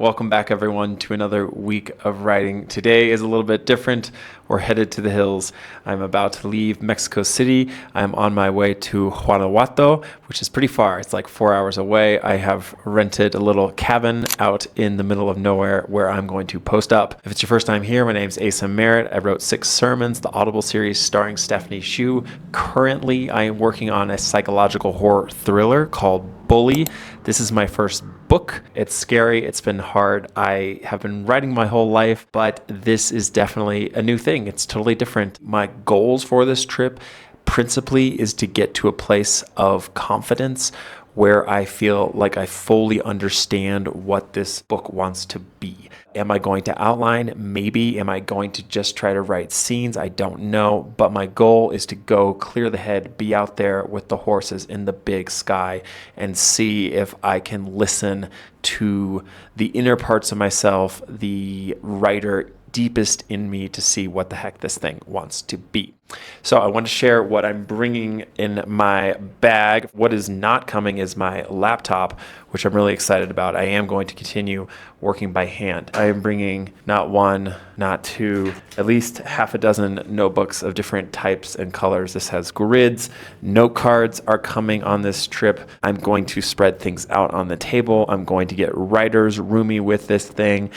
Welcome back, everyone, to another week of writing. Today is a little bit different. We're headed to the hills. I'm about to leave Mexico City. I'm on my way to Guanajuato, which is pretty far. It's like 4 hours away. I have rented a little cabin out in the middle of nowhere where I'm going to post up. If it's your first time here, my name's Asa Merritt. I wrote 6 sermons, the Audible series starring Stephanie Hsu. Currently, I am working on a psychological horror thriller called Bully. This is my first book. It's scary. It's been hard. I have been writing my whole life, but this is definitely a new thing. It's totally different. My goals for this trip principally is to get to a place of confidence where I feel like I fully understand what this book wants to be. Am I going to outline? Maybe. Am I going to just try to write scenes? I don't know. But my goal is to go clear the head, be out there with the horses in the big sky, and see if I can listen to the inner parts of myself, the writer deepest in me, to see what the heck this thing wants to be. So I want to share what I'm bringing in my bag. What is not coming is my laptop, which I'm really excited about. I am going to continue working by hand. I am bringing not one, not two, at least half a dozen notebooks of different types and colors. This has grids. Note cards are coming on this trip. I'm going to spread things out on the table. I'm going to get writer's roomy with this thing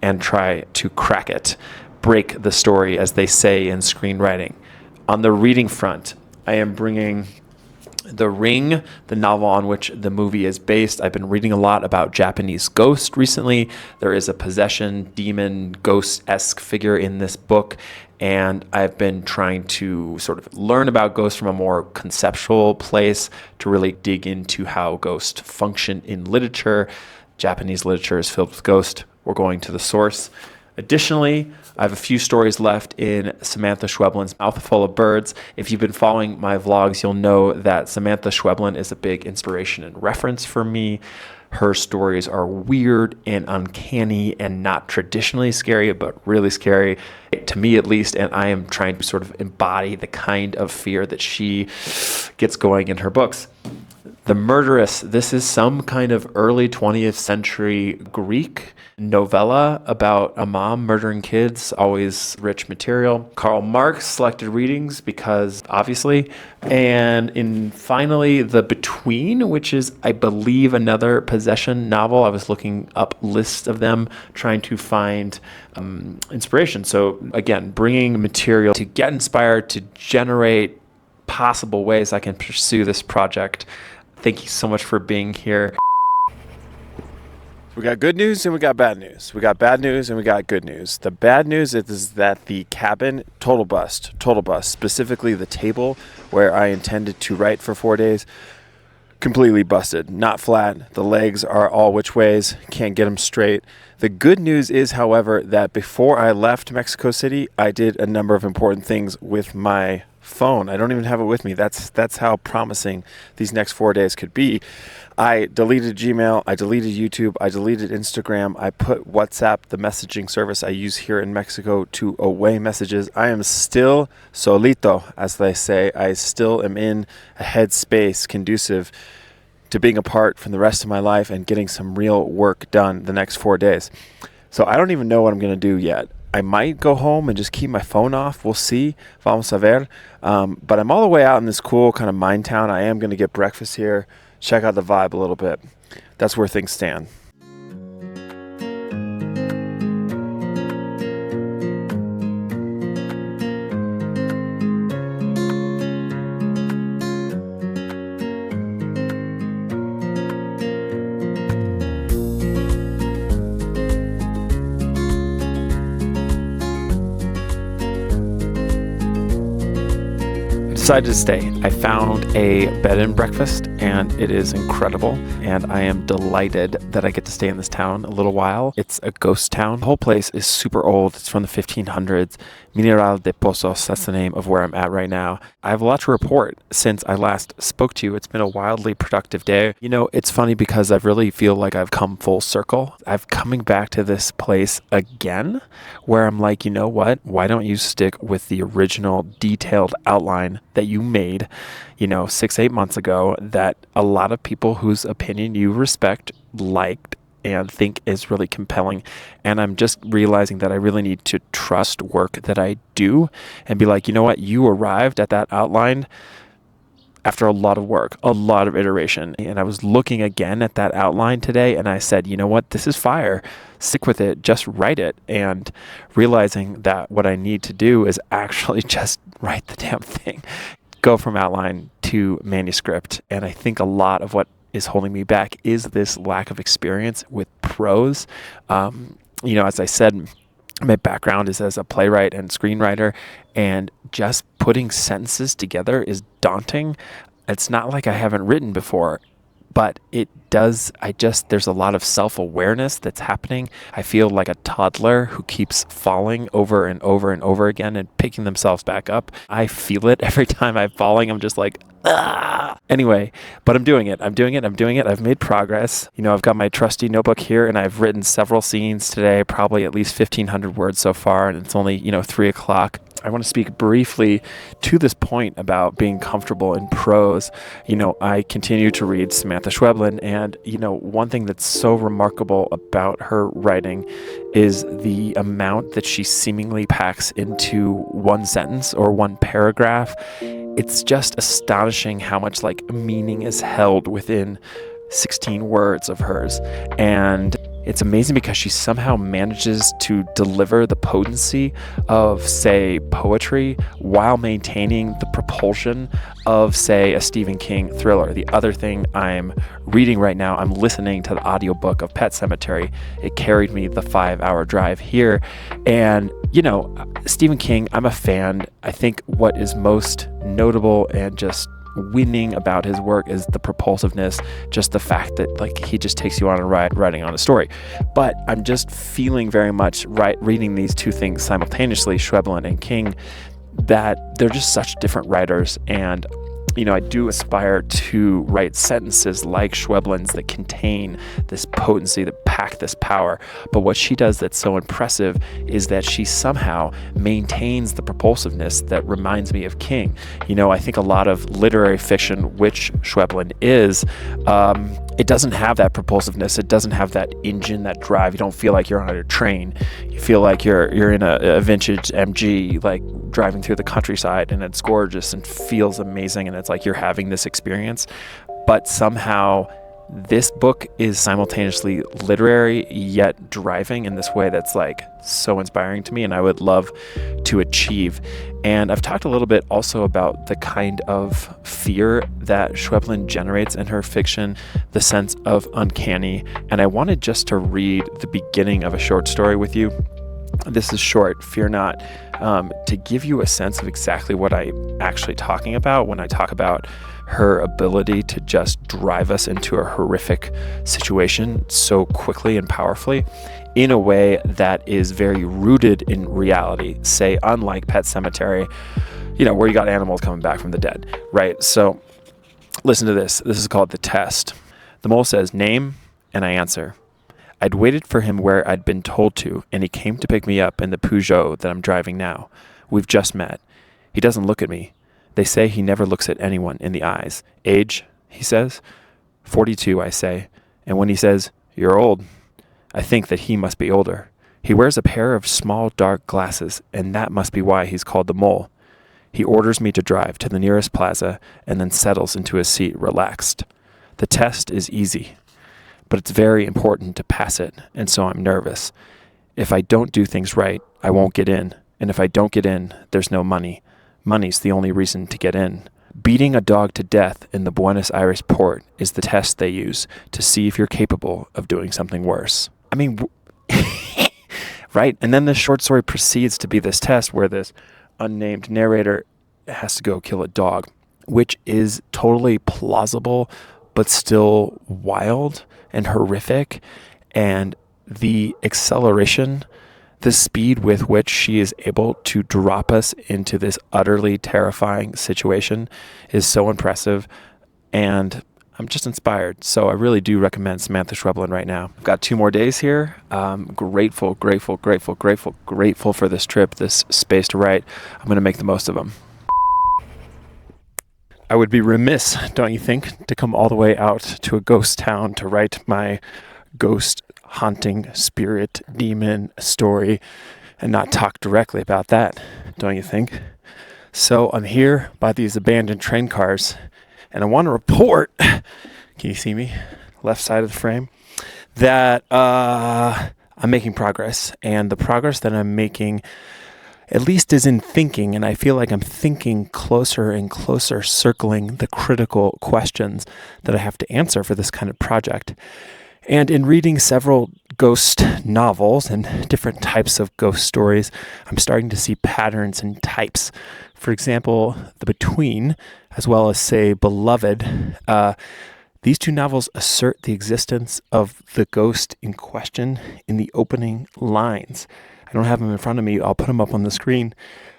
and try to crack it, break the story, as they say in screenwriting. On the reading front, I am bringing The Ring, the novel on which the movie is based. I've been reading a lot about Japanese ghosts recently. There is a possession, demon, ghost-esque figure in this book, and I've been trying to sort of learn about ghosts from a more conceptual place to really dig into how ghosts function in literature. Japanese literature is filled with ghosts. We're going to the source. Additionally, I have a few stories left in Samantha Schweblin's Mouthful of Birds. If you've been following my vlogs, you'll know that Samantha Schweblin is a big inspiration and reference for me. Her stories are weird and uncanny and not traditionally scary, but really scary, to me at least, and I am trying to sort of embody the kind of fear that she gets going in her books. The Murderess, this is some kind of early 20th century Greek novella about a mom murdering kids, always rich material. Karl Marx selected readings because, obviously. And finally, The Between, which is, I believe, another possession novel. I was looking up lists of them, trying to find inspiration. So again, bringing material to get inspired, to generate possible ways I can pursue this project. Thank you so much for being here. We got good news and we got bad news. We got bad news and we got good news. The bad news is that the cabin, total bust, specifically the table where I intended to write for 4 days, completely busted, not flat. The legs are all which ways, can't get them straight. The good news is, however, that before I left Mexico City, I did a number of important things with my phone. I don't even have it with me. That's how promising these next 4 days could be. I deleted Gmail, I deleted YouTube, I deleted Instagram, I put WhatsApp, the messaging service I use here in Mexico, to away messages. I am still solito, as they say. I still am in a headspace conducive to being apart from the rest of my life and getting some real work done the next 4 days. So I don't even know what I'm going to do yet. I might go home and just keep my phone off. We'll see. Vamos a ver. But I'm all the way out in this cool kind of mine town. I am going to get breakfast here, check out the vibe a little bit. That's where things stand. Decided to stay. I found a bed and breakfast and it is incredible, and I am delighted that I get to stay in this town a little while. It's a ghost town. The whole place is super old. It's from the 1500s. Mineral de Pozos, that's the name of where I'm at right now. I have a lot to report since I last spoke to you. It's been a wildly productive day. You know, it's funny because I really feel like I've come full circle. I'm coming back to this place again where I'm like, you know what? Why don't you stick with the original detailed outline that you made, 6-8 months ago, that a lot of people whose opinion you respect liked and think is really compelling. And I'm just realizing that I really need to trust work that I do and be like, you know what, you arrived at that outline after a lot of work, a lot of iteration. And I was looking again at that outline today and I said, you know what, this is fire. Stick with it, just write it. And realizing that what I need to do is actually just write the damn thing. Go from outline to manuscript. And I think a lot of what is holding me back is this lack of experience with prose. As I said, my background is as a playwright and screenwriter, and just putting sentences together is daunting. It's not like I haven't written before, but it does. There's a lot of self-awareness that's happening. I feel like a toddler who keeps falling over and over and over again and picking themselves back up. I feel it every time I'm falling. I'm just like, ah. Anyway, but I'm doing it. I've made progress. I've got my trusty notebook here and I've written several scenes today, probably at least 1,500 words so far. And it's only, 3 o'clock. I want to speak briefly to this point about being comfortable in prose. I continue to read Samantha Schweblin, and, one thing that's so remarkable about her writing is the amount that she seemingly packs into one sentence or one paragraph. It's just astonishing how much meaning is held within 16 words of hers. And it's amazing because she somehow manages to deliver the potency of, say, poetry while maintaining the propulsion of, say, a Stephen King thriller. The other thing I'm reading right now, I'm listening to the audiobook of Pet Sematary. It carried me the 5-hour drive here. And, Stephen King, I'm a fan. I think what is most notable and just winning about his work is the propulsiveness, just the fact that he just takes you on a ride writing on a story. But I'm just feeling very much reading these two things simultaneously, Schweblin and King, that they're just such different writers. And I do aspire to write sentences like Schweblin's that contain this potency, that pack this power. But what she does that's so impressive is that she somehow maintains the propulsiveness that reminds me of King. I think a lot of literary fiction, which Schweblin is, it doesn't have that propulsiveness. It doesn't have that engine, that drive. You don't feel like you're on a train. You feel like you're in a vintage MG, driving through the countryside, and it's gorgeous and feels amazing, and it's like you're having this experience. But somehow this book is simultaneously literary yet driving in this way that's so inspiring to me, and I would love to achieve. And I've talked a little bit also about the kind of fear that Schweblin generates in her fiction, the sense of uncanny. And I wanted just to read the beginning of a short story with you. This is short, fear not, to give you a sense of exactly what I'm actually talking about when I talk about her ability to just drive us into a horrific situation so quickly and powerfully in a way that is very rooted in reality. Say, unlike Pet Sematary, where you got animals coming back from the dead, right? So listen to this. This is called The Test. The mole says, "Name," and I answer. I'd waited for him where I'd been told to, and he came to pick me up in the Peugeot that I'm driving now. We've just met. He doesn't look at me. They say he never looks at anyone in the eyes. Age, he says. 42, I say. And when he says, "You're old," I think that he must be older. He wears a pair of small dark glasses, and that must be why he's called the mole. He orders me to drive to the nearest plaza and then settles into his seat relaxed. The test is easy, but it's very important to pass it, and so I'm nervous. If I don't do things right, I won't get in, and if I don't get in, there's no money. Money's the only reason to get in. Beating a dog to death in the Buenos Aires port is the test they use to see if you're capable of doing something worse. I mean, right? And then the short story proceeds to be this test where this unnamed narrator has to go kill a dog, which is totally plausible, but still wild and horrific. And the acceleration, the speed with which she is able to drop us into this utterly terrifying situation is so impressive. And I'm just inspired. So I really do recommend Samantha Schweblin right now. I've got 2 more days here. Grateful for this trip, this space to write. I'm going to make the most of them. I would be remiss, don't you think, to come all the way out to a ghost town to write my ghost haunting, spirit, demon story and not talk directly about that, don't you think? So I'm here by these abandoned train cars, and I want to report, can you see me? Left side of the frame, that I'm making progress, and the progress that I'm making at least is in thinking, and I feel like I'm thinking closer and closer, circling the critical questions that I have to answer for this kind of project. And in reading several ghost novels and different types of ghost stories, I'm starting to see patterns and types. For example, The Between, as well as, say, Beloved. These two novels assert the existence of the ghost in question in the opening lines. I don't have them in front of me. I'll put them up on the screen.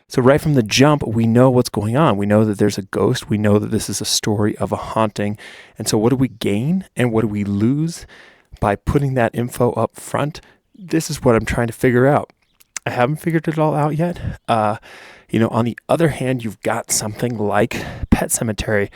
So right from the jump, we know what's going on. We know that there's a ghost. We know that this is a story of a haunting. And so what do we gain and what do we lose by putting that info up front? This is what I'm trying to figure out. I haven't figured it all out yet. On the other hand, you've got something like Pet Sematary,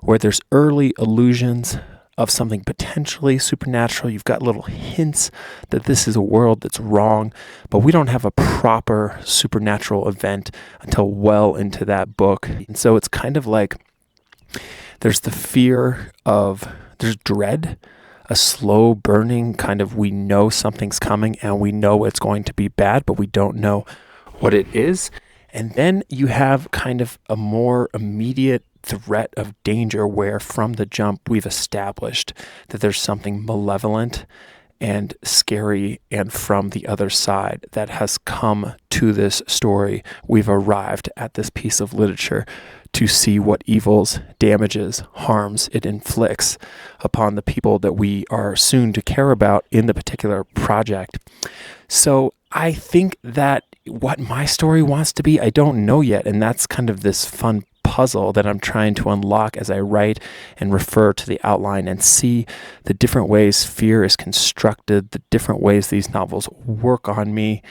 where there's early allusions of something potentially supernatural. You've got little hints that this is a world that's wrong, but we don't have a proper supernatural event until well into that book. And so it's kind of like there's dread, a slow burning kind of, we know something's coming and we know it's going to be bad, but we don't know what it is. And then you have kind of a more immediate threat of danger where from the jump we've established that there's something malevolent and scary, and from the other side that has come to this story. We've arrived at this piece of literature to see what evils, damages, harms it inflicts upon the people that we are soon to care about in the particular project. So I think that what my story wants to be, I don't know yet, and that's kind of this fun puzzle that I'm trying to unlock as I write and refer to the outline and see the different ways fear is constructed, the different ways these novels work on me.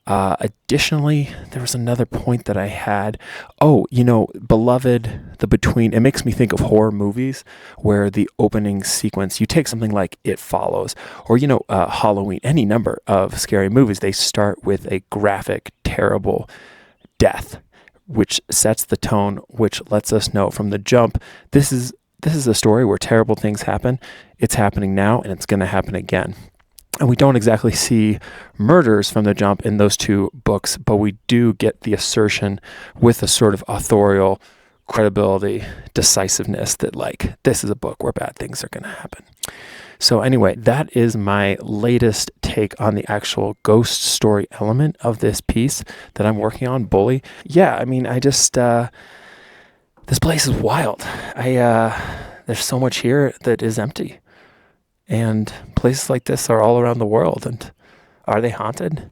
Additionally, there was another point that I had. Beloved, The Between, it makes me think of horror movies where the opening sequence, you take something like It Follows, or, Halloween, any number of scary movies, they start with a graphic, terrible death, which sets the tone, which lets us know from the jump, this is a story where terrible things happen. It's happening now, and it's going to happen again. And we don't exactly see murders from the jump in those two books, but we do get the assertion with a sort of authorial credibility, decisiveness that, this is a book where bad things are going to happen. So anyway, that is my latest take on the actual ghost story element of this piece that I'm working on, Bully. Yeah, I just, this place is wild. There's so much here that is empty. And places like this are all around the world. And are they haunted?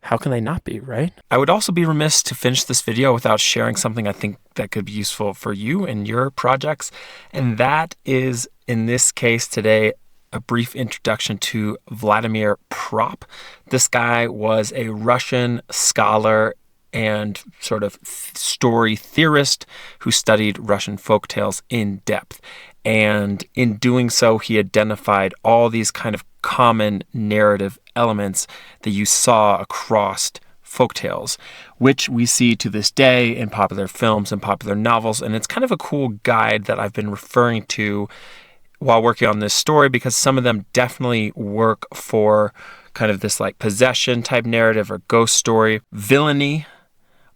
How can they not be, right? I would also be remiss to finish this video without sharing something I think that could be useful for you and your projects. And that is, in this case today, a brief introduction to Vladimir Propp. This guy was a Russian scholar and sort of story theorist who studied Russian folktales in depth. And in doing so, he identified all these kind of common narrative elements that you saw across folktales, which we see to this day in popular films and popular novels. And it's kind of a cool guide that I've been referring to while working on this story, because some of them definitely work for kind of this possession type narrative or ghost story. Villainy,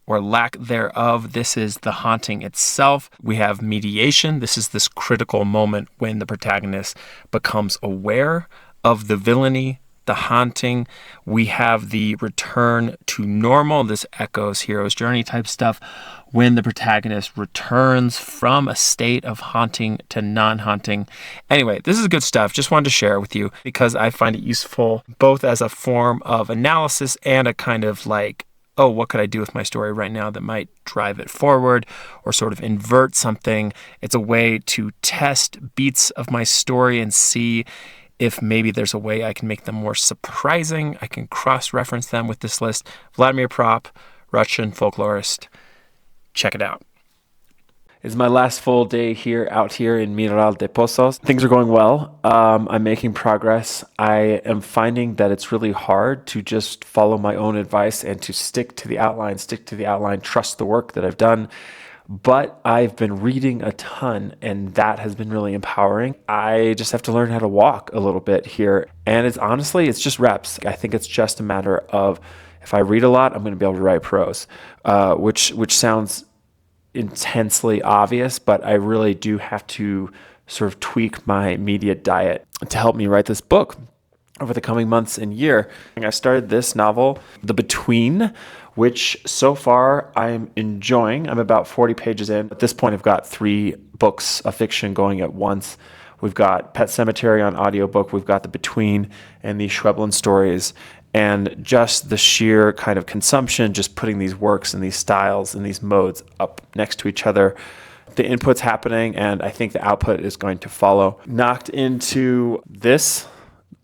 or lack thereof, this is the haunting itself. We have mediation. This is this critical moment when the protagonist becomes aware of the villainy, the haunting. We have the return to normal. This echoes hero's journey type stuff, when the protagonist returns from a state of haunting to non-haunting. Anyway, this is good stuff. Just wanted to share it with you because I find it useful both as a form of analysis and a kind of what could I do with my story right now that might drive it forward or sort of invert something. It's a way to test beats of my story and see if maybe there's a way I can make them more surprising. I can cross-reference them with this list. Vladimir Propp, Russian folklorist. Check it out. It's my last full day out here in Mineral de Pozos. Things are going well. I'm making progress. I am finding that it's really hard to just follow my own advice and to stick to the outline, trust the work that I've done. But I've been reading a ton, and that has been really empowering. I just have to learn how to walk a little bit here. And it's just reps. I think it's just a matter of, if I read a lot, I'm going to be able to write prose, which sounds intensely obvious, but I really do have to sort of tweak my media diet to help me write this book over the coming months and year. I started this novel, The Between, which so far I'm enjoying. I'm about 40 pages in. At this point, I've got 3 books of fiction going at once. We've got Pet Sematary on audiobook, we've got The Between, and the Schweblin stories. And just the sheer kind of consumption, just putting these works and these styles and these modes up next to each other. The input's happening, and I think the output is going to follow. Knocked into this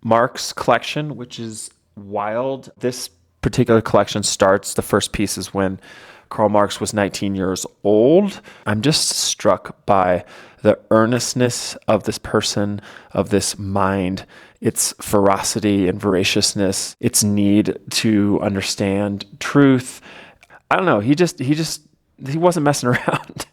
Marx collection, which is wild. This particular collection starts, the first piece is when Karl Marx was 19 years old. I'm just struck by the earnestness of this person, of this mind, its ferocity and voraciousness, its need to understand truth. I don't know. He wasn't messing around.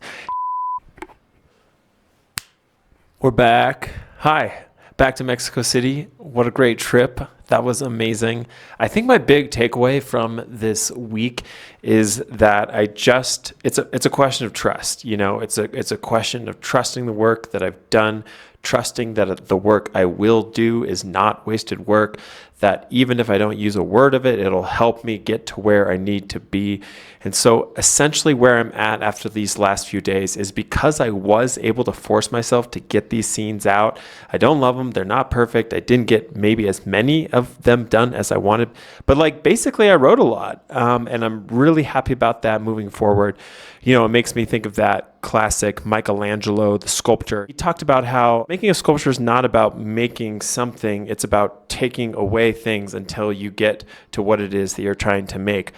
We're back. Hi. Back to Mexico City. What a great trip. That was amazing. I think my big takeaway from this week is that it's a question of trust. It's a question of trusting the work that I've done, trusting that the work I will do is not wasted work, that even if I don't use a word of it, it'll help me get to where I need to be. And so essentially where I'm at after these last few days is because I was able to force myself to get these scenes out. I don't love them. They're not perfect. I didn't get maybe as many of them done as I wanted, but basically I wrote a lot. And I'm really happy about that moving forward. It makes me think of that classic Michelangelo, the sculptor. He talked about how making a sculpture is not about making something. It's about taking away things until you get to what it is that you're trying to make.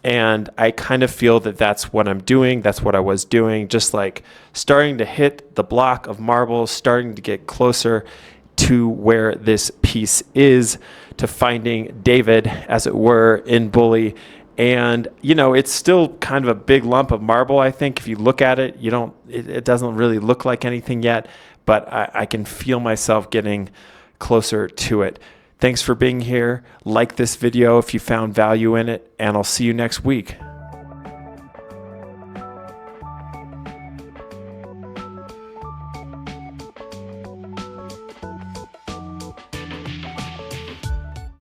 And I kind of feel that that's what I'm doing. That's what I was doing, just like starting to hit the block of marble, starting to get closer to where this piece is, to finding David, as it were, in Bully. And, it's still kind of a big lump of marble, I think. If you look at it, it doesn't really look like anything yet, but I can feel myself getting closer to it. Thanks for being here. Like this video if you found value in it, and I'll see you next week.